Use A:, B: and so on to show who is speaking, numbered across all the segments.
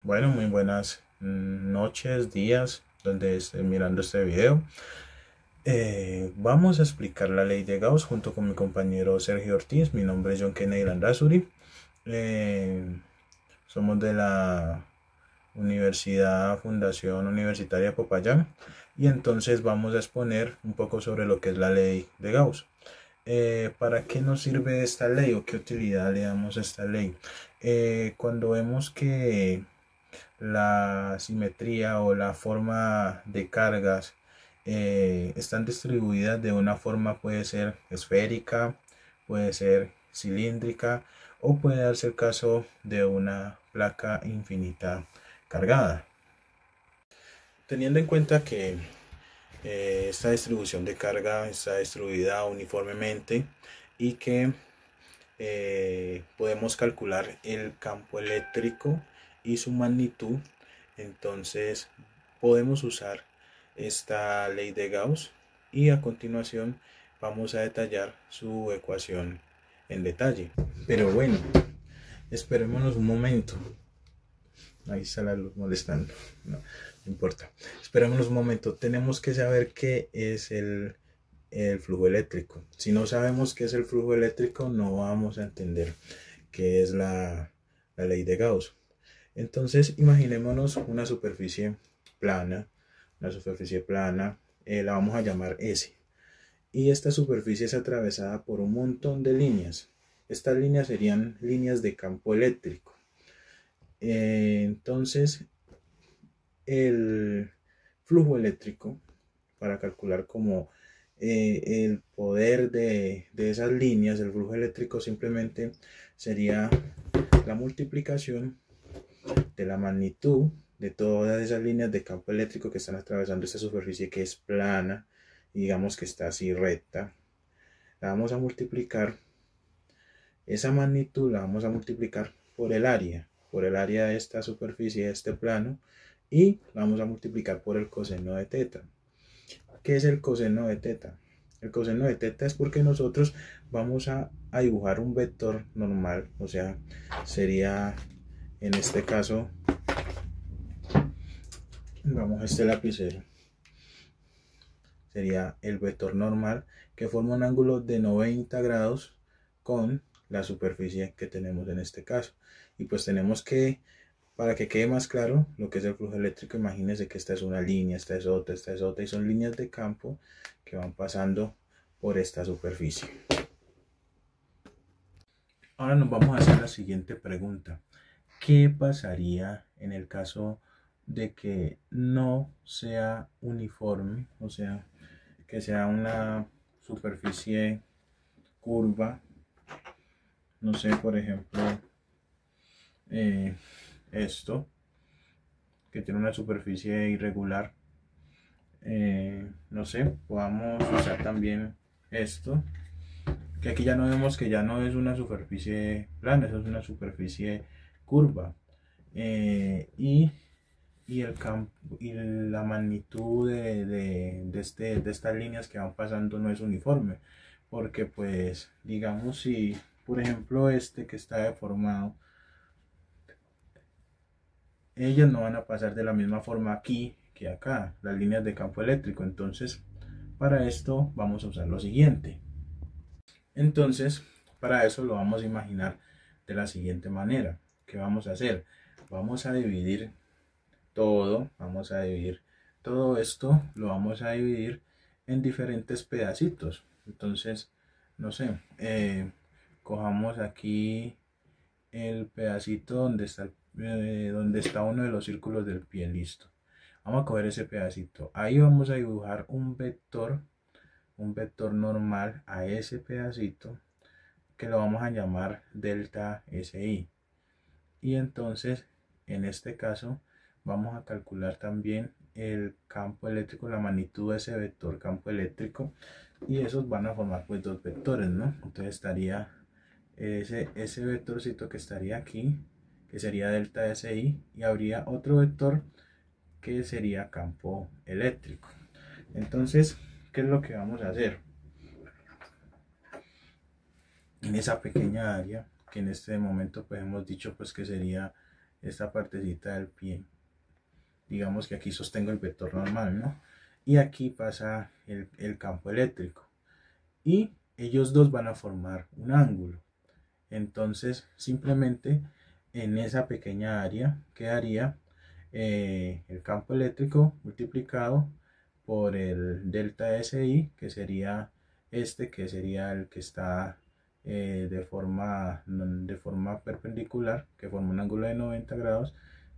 A: Bueno, muy buenas noches, días, donde estén mirando este video. Vamos a explicar la ley de Gauss junto con mi compañero Sergio Ortiz. Mi nombre es John Kennedy Landazuri. Eh, Somos de la Fundación Universitaria Popayán. Y entonces vamos a exponer un poco sobre lo que es la ley de Gauss. ¿Para qué nos sirve esta ley o qué utilidad le damos a esta ley? Cuando vemos que la simetría o la forma de cargas están distribuidas de una forma, puede ser esférica, puede ser cilíndrica o puede darse el caso de una placa infinita cargada. Teniendo en cuenta que esta distribución de carga está distribuida uniformemente y que podemos calcular el campo eléctrico y su magnitud, entonces podemos usar esta ley de Gauss y a continuación vamos a detallar su ecuación en detalle. Pero bueno, esperémonos un momento. Ahí está la luz molestando. No importa. Esperémonos un momento. Tenemos que saber qué es el flujo eléctrico. Si no sabemos qué es el flujo eléctrico, no vamos a entender qué es la ley de Gauss. Entonces, imaginémonos una superficie plana. La vamos a llamar S. Y esta superficie es atravesada por un montón de líneas. Estas líneas serían líneas de campo eléctrico. Entonces, el flujo eléctrico, para calcular como el poder de esas líneas, el flujo eléctrico simplemente sería la multiplicación de la magnitud de todas esas líneas de campo eléctrico que están atravesando esta superficie que es plana y digamos que está así recta. La vamos a multiplicar, esa magnitud la vamos a multiplicar por el área de esta superficie, de este plano, y la vamos a multiplicar por el coseno de teta. ¿Qué es el coseno de teta? El coseno de teta es porque nosotros vamos a dibujar un vector normal, o sea, sería en este caso, vamos a este lapicero, sería el vector normal que forma un ángulo de 90 grados con la superficie que tenemos en este caso. Y pues tenemos que, para que quede más claro lo que es el flujo eléctrico, imagínense que esta es una línea, esta es otra, y son líneas de campo que van pasando por esta superficie. Ahora nos vamos a hacer la siguiente pregunta. ¿Qué pasaría en el caso de que no sea uniforme? O sea, que sea una superficie curva. No sé, por ejemplo, esto, que tiene una superficie irregular. No sé, podamos usar también esto, que aquí ya no vemos que ya no es una superficie plana, eso es una superficie curva. Y el campo y la magnitud de estas líneas que van pasando no es uniforme, porque pues digamos, si por ejemplo este que está deformado, ellas no van a pasar de la misma forma aquí que acá, las líneas de campo eléctrico. Entonces para esto vamos a usar lo siguiente. Entonces para eso lo vamos a imaginar de la siguiente manera. ¿Qué vamos a hacer? Vamos a dividir todo esto, lo vamos a dividir en diferentes pedacitos. Entonces, no sé, cojamos aquí el pedacito donde está uno de los círculos del pie, listo. Vamos a coger ese pedacito, ahí vamos a dibujar un vector normal a ese pedacito, que lo vamos a llamar delta SI. Y entonces, en este caso, vamos a calcular también el campo eléctrico, la magnitud de ese vector campo eléctrico, y esos van a formar pues dos vectores, ¿no? Entonces estaría ese vectorcito que estaría aquí, que sería delta SI, y habría otro vector que sería campo eléctrico. Entonces, ¿qué es lo que vamos a hacer? En esa pequeña área, que en este momento pues hemos dicho pues que sería esta partecita del pie. Digamos que aquí sostengo el vector normal, ¿no? Y aquí pasa el campo eléctrico. Y ellos dos van a formar un ángulo. Entonces, simplemente en esa pequeña área quedaría el campo eléctrico multiplicado por el delta SI, que sería que sería el que está de forma perpendicular, que forma un ángulo de 90 grados,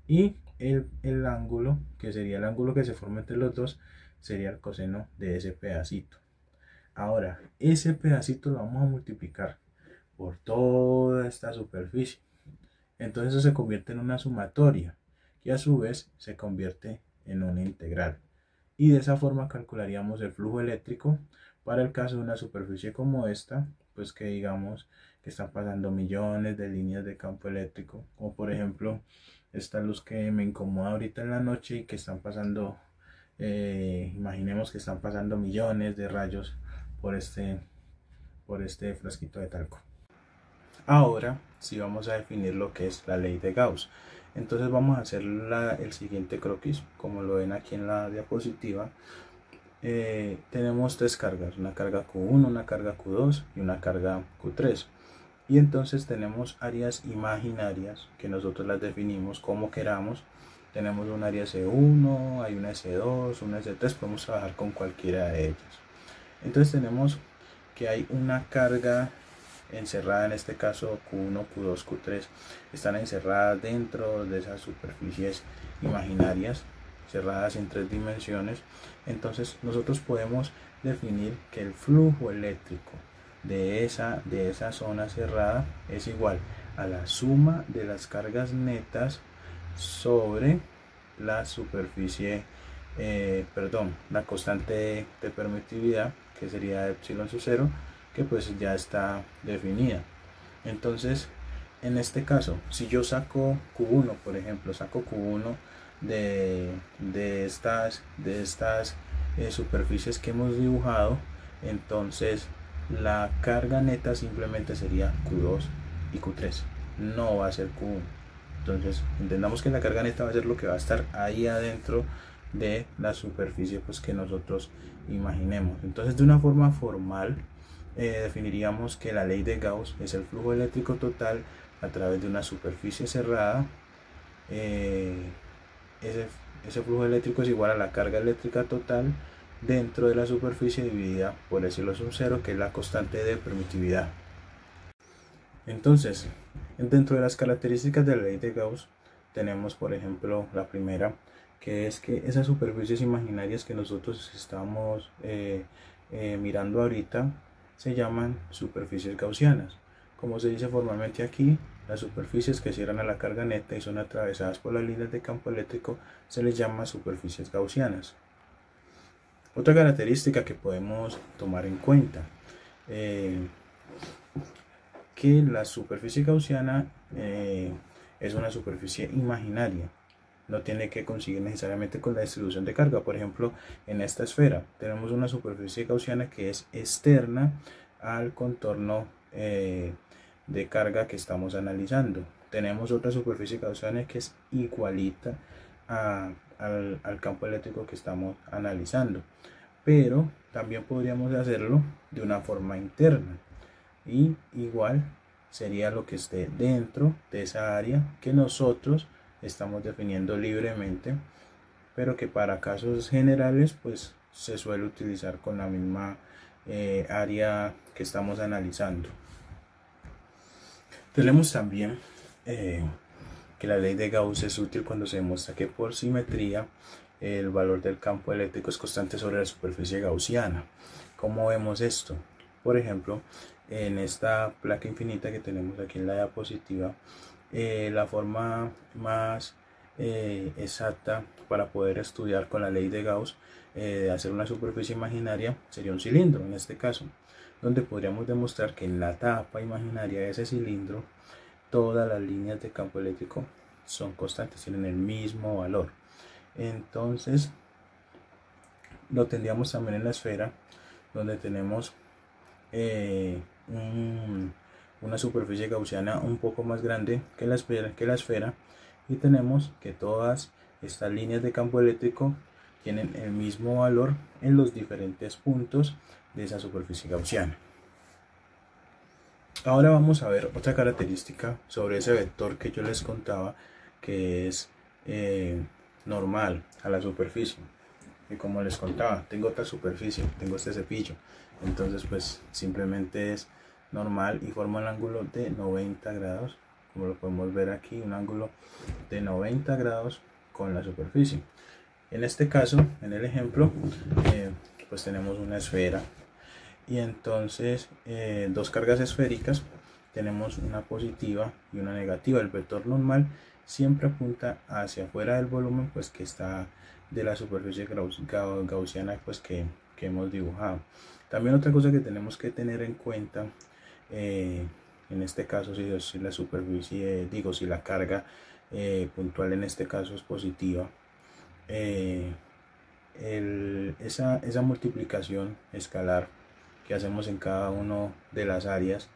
A: y el ángulo, que sería el ángulo que se forma entre los dos, sería el coseno de ese pedacito. Ahora, ese pedacito lo vamos a multiplicar por toda esta superficie. Entonces eso se convierte en una sumatoria, que a su vez se convierte en una integral. Y de esa forma calcularíamos el flujo eléctrico para el caso de una superficie como esta, pues que digamos que están pasando millones de líneas de campo eléctrico, o por ejemplo esta luz que me incomoda ahorita en la noche y que están pasando, imaginemos que están pasando millones de rayos por este frasquito de talco. Ahora sí vamos a definir lo que es la ley de Gauss. Entonces vamos a hacer el siguiente croquis, como lo ven aquí en la diapositiva. Tenemos tres cargas, una carga Q1, una carga Q2 y una carga Q3. Y entonces tenemos áreas imaginarias que nosotros las definimos como queramos. Tenemos un área C1, hay una S2, una S3, podemos trabajar con cualquiera de ellas. Entonces tenemos que hay una carga encerrada, en este caso Q1, Q2, Q3, están encerradas dentro de esas superficies imaginarias, cerradas en 3 dimensiones. Entonces nosotros podemos definir que el flujo eléctrico de esa zona cerrada es igual a la suma de las cargas netas sobre la superficie, la constante de permitividad, que sería epsilon sub 0, que pues ya está definida. Entonces en este caso, si yo saco Q1, por ejemplo, saco Q1 de estas superficies que hemos dibujado, entonces la carga neta simplemente sería Q2 y Q3, no va a ser Q1. Entonces entendamos que la carga neta va a ser lo que va a estar ahí adentro de la superficie pues que nosotros imaginemos. Entonces de una forma formal definiríamos que la ley de Gauss es el flujo eléctrico total a través de una superficie cerrada. Ese flujo eléctrico es igual a la carga eléctrica total dentro de la superficie dividida por epsilon sub 0, que es la constante de permitividad. Entonces, dentro de las características de la ley de Gauss tenemos, por ejemplo, la primera, que es que esas superficies imaginarias que nosotros estamos mirando ahorita se llaman superficies gaussianas. Como se dice formalmente aquí, las superficies que cierran a la carga neta y son atravesadas por las líneas de campo eléctrico se les llama superficies gaussianas. Otra característica que podemos tomar en cuenta, que la superficie gaussiana es una superficie imaginaria, no tiene que conseguir necesariamente con la distribución de carga. Por ejemplo, en esta esfera tenemos una superficie gaussiana que es externa al contorno de carga que estamos analizando. Tenemos otra superficie gaussiana que es igualita al campo eléctrico que estamos analizando, pero también podríamos hacerlo de una forma interna, y igual sería lo que esté dentro de esa área que nosotros estamos definiendo libremente, pero que para casos generales pues se suele utilizar con la misma área que estamos analizando. Tenemos también que la ley de Gauss es útil cuando se demuestra que por simetría el valor del campo eléctrico es constante sobre la superficie gaussiana. ¿Cómo vemos esto? Por ejemplo, en esta placa infinita que tenemos aquí en la diapositiva, la forma más exacta para poder estudiar con la ley de Gauss, hacer una superficie imaginaria, sería un cilindro en este caso, donde podríamos demostrar que en la tapa imaginaria de ese cilindro todas las líneas de campo eléctrico son constantes, tienen el mismo valor. Entonces lo tendríamos también en la esfera, donde tenemos una superficie gaussiana un poco más grande que la esfera, y tenemos que todas estas líneas de campo eléctrico tienen el mismo valor en los diferentes puntos de esa superficie gaussiana. Ahora vamos a ver otra característica sobre ese vector que yo les contaba, que es normal a la superficie. Y como les contaba, tengo otra superficie, tengo este cepillo, entonces pues simplemente es normal y forma un ángulo de 90 grados, como lo podemos ver aquí, un ángulo de 90 grados con la superficie. En este caso, en el ejemplo, pues tenemos una esfera y entonces dos cargas esféricas, tenemos una positiva y una negativa. El vector normal siempre apunta hacia afuera del volumen, pues que está de la superficie gaussiana, pues que hemos dibujado. También otra cosa que tenemos que tener en cuenta, en este caso si la superficie, si la carga puntual en este caso es positiva, esa multiplicación escalar que hacemos en cada una de las áreas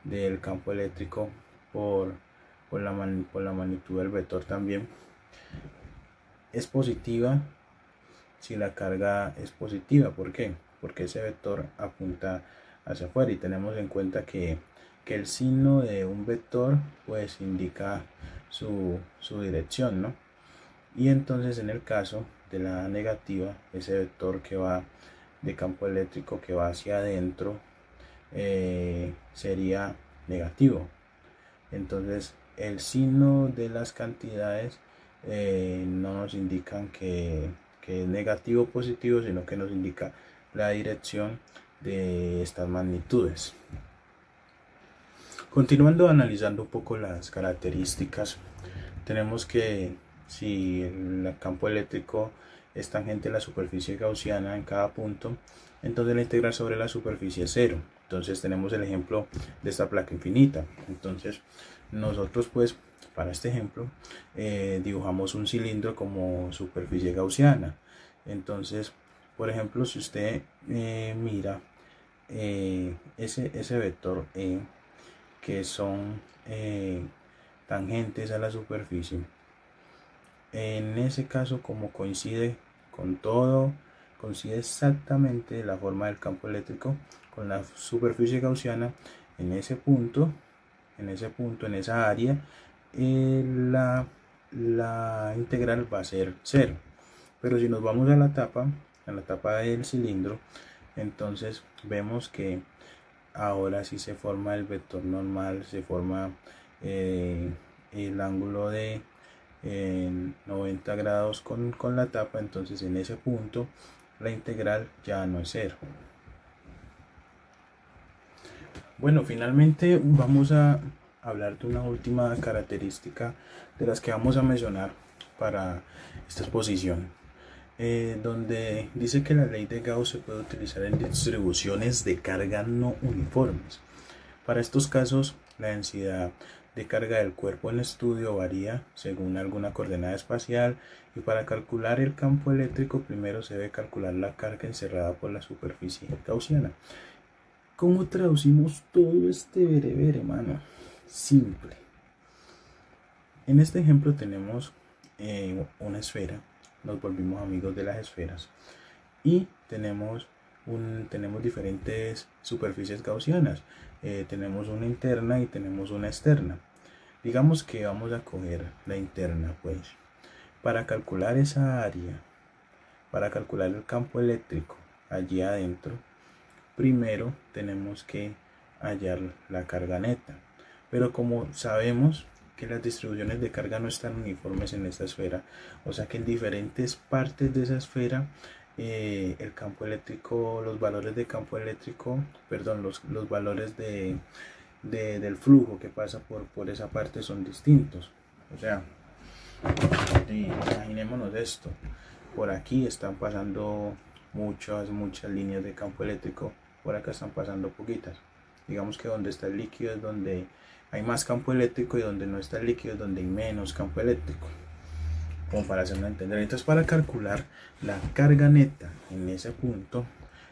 A: del campo eléctrico por la magnitud del vector también es positiva si la carga es positiva. ¿Por qué? Porque ese vector apunta hacia afuera y tenemos en cuenta que el signo de un vector pues indica su dirección, ¿no? Y entonces en el caso de la negativa, ese vector que va de campo eléctrico que va hacia adentro sería negativo. Entonces el signo de las cantidades no nos indican que es negativo o positivo, sino que nos indica la dirección de estas magnitudes. Continuando analizando un poco las características, tenemos que si el campo eléctrico es tangente a la superficie gaussiana en cada punto, entonces la integral sobre la superficie es 0. Entonces tenemos el ejemplo de esta placa infinita. Entonces nosotros pues para este ejemplo dibujamos un cilindro como superficie gaussiana. Entonces, por ejemplo, si usted mira ese vector que son tangentes a la superficie, en ese caso, como coincide con todo, coincide exactamente la forma del campo eléctrico con la superficie gaussiana, en ese punto, en esa área, la integral va a ser 0. Pero si nos vamos a la tapa del cilindro, entonces vemos que ahora sí se forma el vector normal, se forma el ángulo de 90 grados con la tapa. Entonces en ese punto la integral ya no es 0. Bueno, finalmente vamos a hablar de una última característica de las que vamos a mencionar para esta exposición, donde dice que la ley de Gauss se puede utilizar en distribuciones de carga no uniformes. Para estos casos, la densidad de carga del cuerpo en estudio varía según alguna coordenada espacial, y para calcular el campo eléctrico primero se debe calcular la carga encerrada por la superficie gaussiana. ¿Cómo traducimos todo este berebere, hermano? Simple. En este ejemplo tenemos una esfera, nos volvimos amigos de las esferas y tenemos diferentes superficies gaussianas. Tenemos una interna y tenemos una externa. Digamos que vamos a coger la interna, pues para calcular esa área, para calcular el campo eléctrico allí adentro, primero tenemos que hallar la carga neta. Pero como sabemos que las distribuciones de carga no están uniformes en esta esfera, o sea que en diferentes partes de esa esfera el campo eléctrico, los valores de campo eléctrico, perdón, los valores del flujo que pasa por esa parte son distintos. O sea, imaginémonos esto: por aquí están pasando muchas líneas de campo eléctrico, por acá están pasando poquitas. Digamos que donde está el líquido es donde hay más campo eléctrico y donde no está el líquido es donde hay menos campo eléctrico, como para hacerlo entender. Entonces, para calcular la carga neta en ese punto,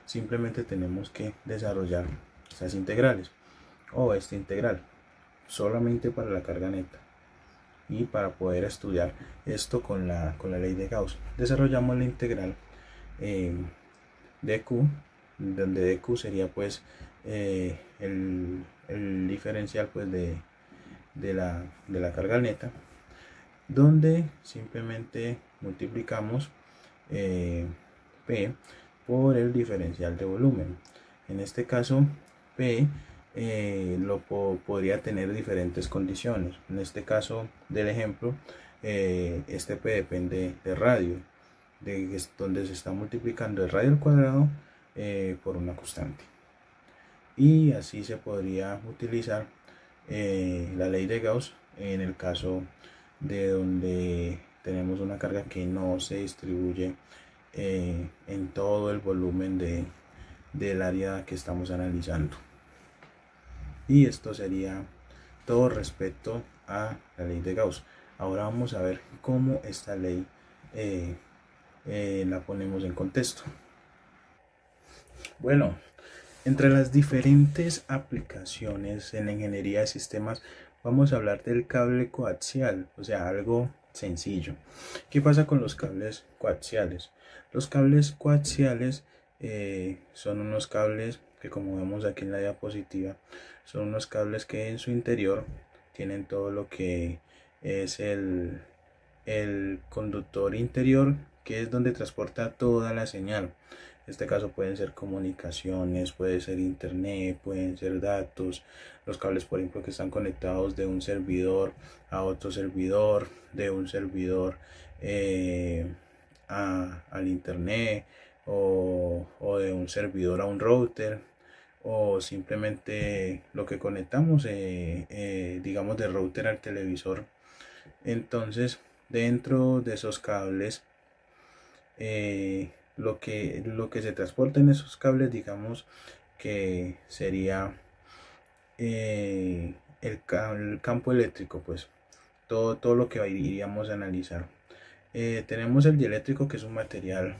A: simplemente tenemos que desarrollar estas integrales o esta integral solamente para la carga neta. y para poder estudiar esto con la ley de Gauss desarrollamos la integral de Q, donde de Q sería pues el diferencial pues de la carga neta, donde simplemente multiplicamos P por el diferencial de volumen. En este caso P podría tener diferentes condiciones. En este caso del ejemplo, este P depende de radio, donde se está multiplicando el radio al cuadrado por una constante. Y así se podría utilizar la ley de Gauss en el caso de donde tenemos una carga que no se distribuye en todo el volumen del área que estamos analizando. Y esto sería todo respecto a la ley de Gauss. Ahora vamos a ver cómo esta ley la ponemos en contexto. Bueno, entre las diferentes aplicaciones en la ingeniería de sistemas vamos a hablar del cable coaxial, o sea, algo sencillo. ¿Qué pasa con los cables coaxiales? Los cables coaxiales son unos cables que, como vemos aquí en la diapositiva, son unos cables que en su interior tienen todo lo que es el conductor interior, que es donde transporta toda la señal. En este caso pueden ser comunicaciones, puede ser internet, pueden ser datos. Los cables, por ejemplo, que están conectados de un servidor a otro servidor, de un servidor al internet, o de un servidor a un router, o simplemente lo que conectamos digamos de router al televisor. Entonces dentro de esos cables lo que se transporta en esos cables, digamos que sería el campo eléctrico, pues todo lo que iríamos a analizar. Tenemos el dieléctrico, que es un material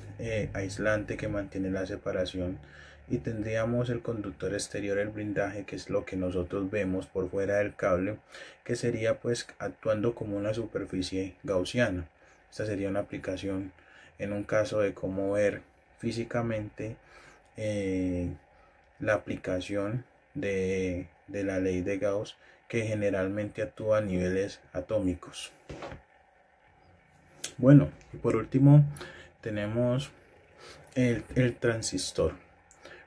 A: aislante que mantiene la separación, y tendríamos el conductor exterior, el blindaje, que es lo que nosotros vemos por fuera del cable, que sería pues actuando como una superficie gaussiana. Esta sería una aplicación en un caso de cómo ver físicamente la aplicación de la ley de Gauss, que generalmente actúa a niveles atómicos. Bueno, y por último tenemos el transistor.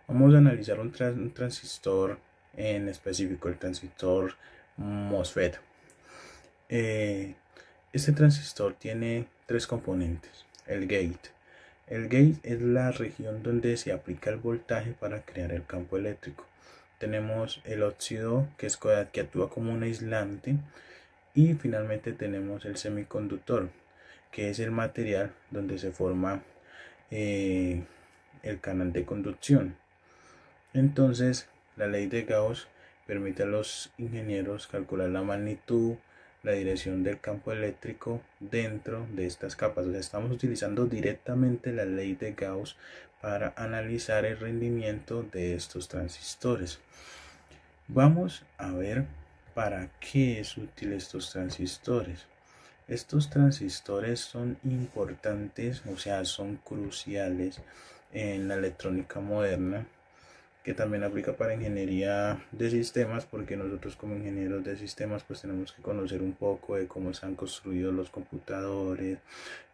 A: Vamos a analizar un transistor en específico, el transistor MOSFET. Este transistor tiene tres componentes. El gate. El gate es la región donde se aplica el voltaje para crear el campo eléctrico. Tenemos el óxido, que actúa como un aislante. Y finalmente tenemos el semiconductor, que es el material donde se forma el canal de conducción. Entonces, la ley de Gauss permite a los ingenieros calcular la magnitud, la dirección del campo eléctrico dentro de estas capas. O sea, estamos utilizando directamente la ley de Gauss para analizar el rendimiento de estos transistores. Vamos a ver para qué es útil estos transistores. Estos transistores son importantes, o sea, son cruciales en la electrónica moderna, que también aplica para ingeniería de sistemas, porque nosotros como ingenieros de sistemas pues tenemos que conocer un poco de cómo se han construido los computadores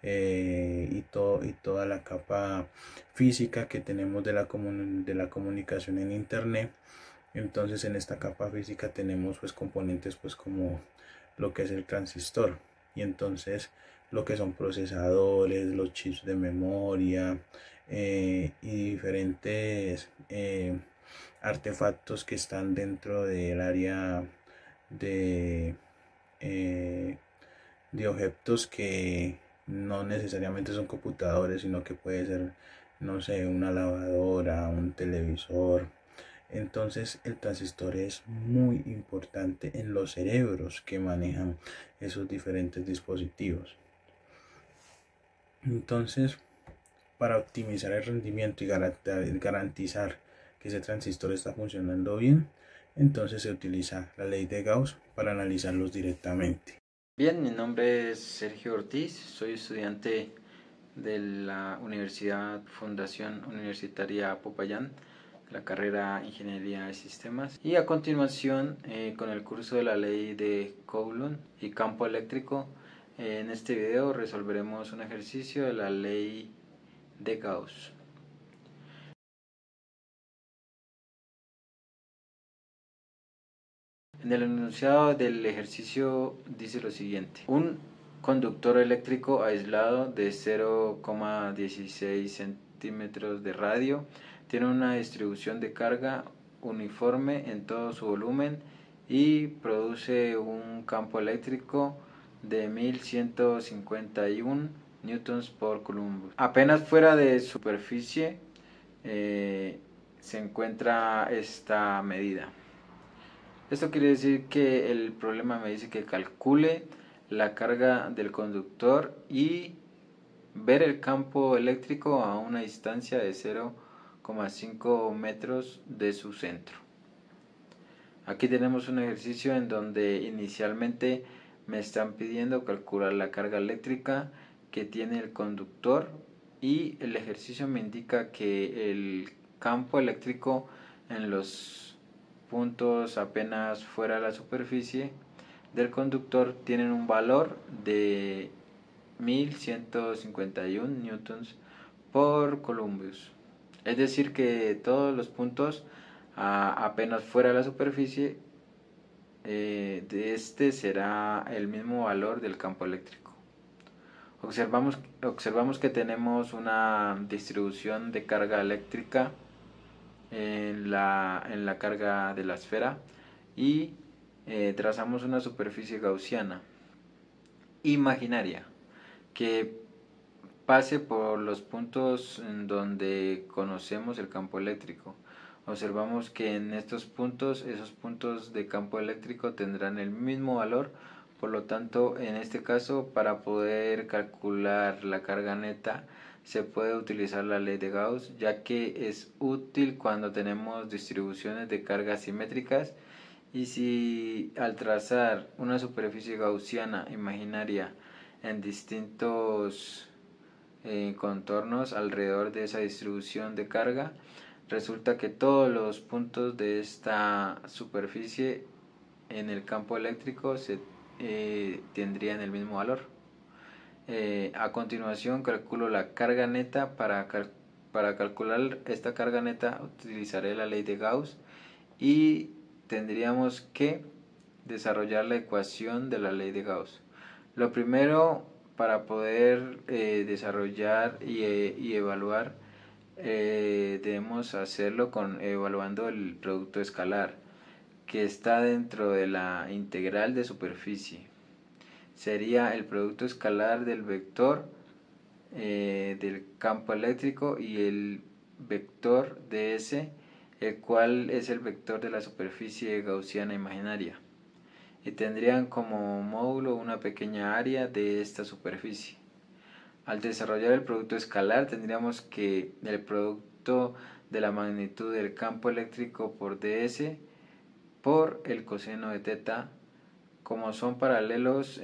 A: y toda la capa física que tenemos de la comunicación en internet. Entonces en esta capa física tenemos pues componentes pues como lo que es el transistor, y entonces lo que son procesadores, los chips de memoria y diferentes artefactos que están dentro del área de objetos que no necesariamente son computadores, sino que puede ser, no sé, una lavadora, un televisor. Entonces el transistor es muy importante en los cerebros que manejan esos diferentes dispositivos. Entonces, para optimizar el rendimiento y garantizar que ese transistor está funcionando bien, entonces se utiliza la ley de Gauss para analizarlos directamente.
B: Bien, mi nombre es Sergio Ortiz, soy estudiante de la Universidad Fundación Universitaria Popayán, la carrera Ingeniería de Sistemas, y a continuación con el curso de la ley de Coulomb y campo eléctrico. En este video resolveremos un ejercicio de la ley de Gauss. En el enunciado del ejercicio dice lo siguiente: un conductor eléctrico aislado de 0,16 centímetros de radio tiene una distribución de carga uniforme en todo su volumen y produce un campo eléctrico de 1151 newtons por coulomb. Apenas fuera de superficie se encuentra esta medida. Esto quiere decir que el problema me dice que calcule la carga del conductor y ver el campo eléctrico a una distancia de 0,5 metros de su centro. Aquí tenemos un ejercicio en donde inicialmente me están pidiendo calcular la carga eléctrica que tiene el conductor, y el ejercicio me indica que el campo eléctrico en los puntos apenas fuera de la superficie del conductor tienen un valor de 1151 newtons por Columbus. Es decir, que todos los puntos apenas fuera de la superficie de este será el mismo valor del campo eléctrico. Observamos que tenemos una distribución de carga eléctrica en la carga de la esfera y trazamos una superficie gaussiana imaginaria que pase por los puntos en donde conocemos el campo eléctrico. Observamos que en estos puntos, esos puntos de campo eléctrico tendrán el mismo valor. Por lo tanto, en este caso, para poder calcular la carga neta, se puede utilizar la ley de Gauss, ya que es útil cuando tenemos distribuciones de cargas simétricas. Y si al trazar una superficie gaussiana imaginaria en distintos contornos alrededor de esa distribución de carga, resulta que todos los puntos de esta superficie en el campo eléctrico tendrían el mismo valor. A continuación calculo la carga neta. Para calcular esta carga neta utilizaré la ley de Gauss y tendríamos que desarrollar la ecuación de la ley de Gauss. Lo primero, para poder desarrollar y evaluar, debemos hacerlo evaluando el producto escalar que está dentro de la integral de superficie. Sería el producto escalar del vector del campo eléctrico y el vector ds, el cual es el vector de la superficie gaussiana imaginaria, y tendrían como módulo una pequeña área de esta superficie. Al desarrollar el producto escalar tendríamos que el producto de la magnitud del campo eléctrico por ds por el coseno de teta. Como son paralelos,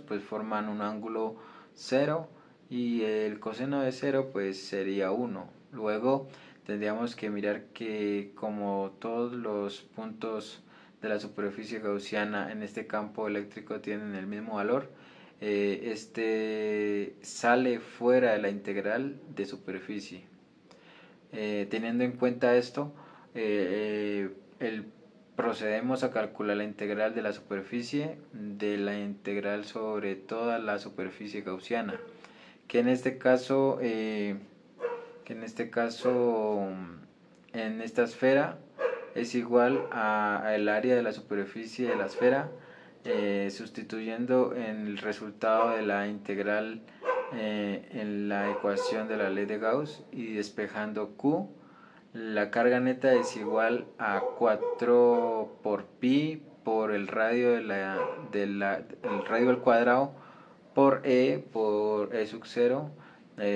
B: pues forman un ángulo 0 y el coseno de 0 pues sería 1. Luego tendríamos que mirar que como todos los puntos de la superficie gaussiana en este campo eléctrico tienen el mismo valor, este sale fuera de la integral de superficie. Teniendo en cuenta esto, procedemos a calcular la integral de la superficie de la integral sobre toda la superficie gaussiana, que en este caso en esta esfera es igual al área de la superficie de la esfera, sustituyendo en el resultado de la integral en la ecuación de la ley de Gauss y despejando Q. La carga neta es igual a 4 por pi por el radio el radio al cuadrado por E sub 0.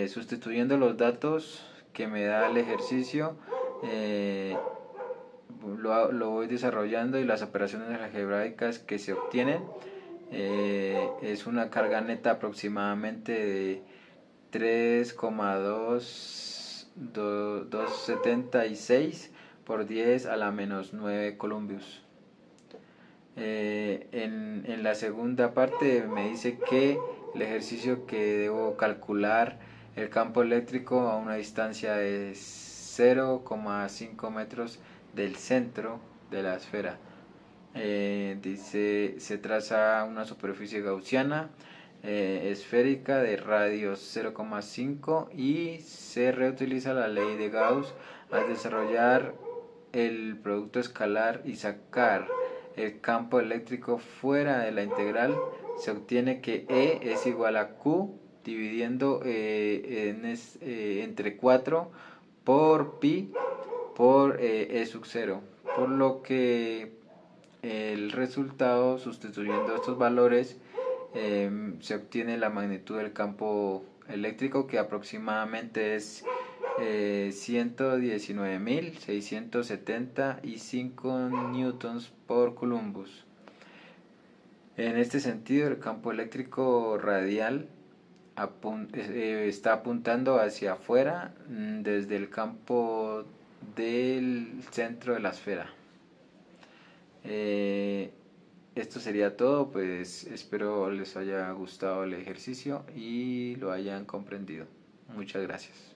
B: Sustituyendo los datos que me da el ejercicio, lo voy desarrollando y las operaciones algebraicas que se obtienen es una carga neta aproximadamente de 3,276 por 10 a la menos 9 columbios. En la segunda parte me dice que el ejercicio que debo calcular el campo eléctrico a una distancia de 0,5 metros del centro de la esfera. Dice, se traza una superficie gaussiana esférica de radio 0,5 y se reutiliza la ley de Gauss al desarrollar el producto escalar y sacar el campo eléctrico fuera de la integral. Se obtiene que E es igual a Q dividiendo entre 4 por pi por E sub 0, por lo que el resultado, sustituyendo estos valores, se obtiene la magnitud del campo eléctrico, que aproximadamente es 119.675 newtons por Columbus. En este sentido, el campo eléctrico radial está apuntando hacia afuera desde el campo del centro de la esfera. Esto sería todo, pues espero les haya gustado el ejercicio y lo hayan comprendido. Muchas gracias.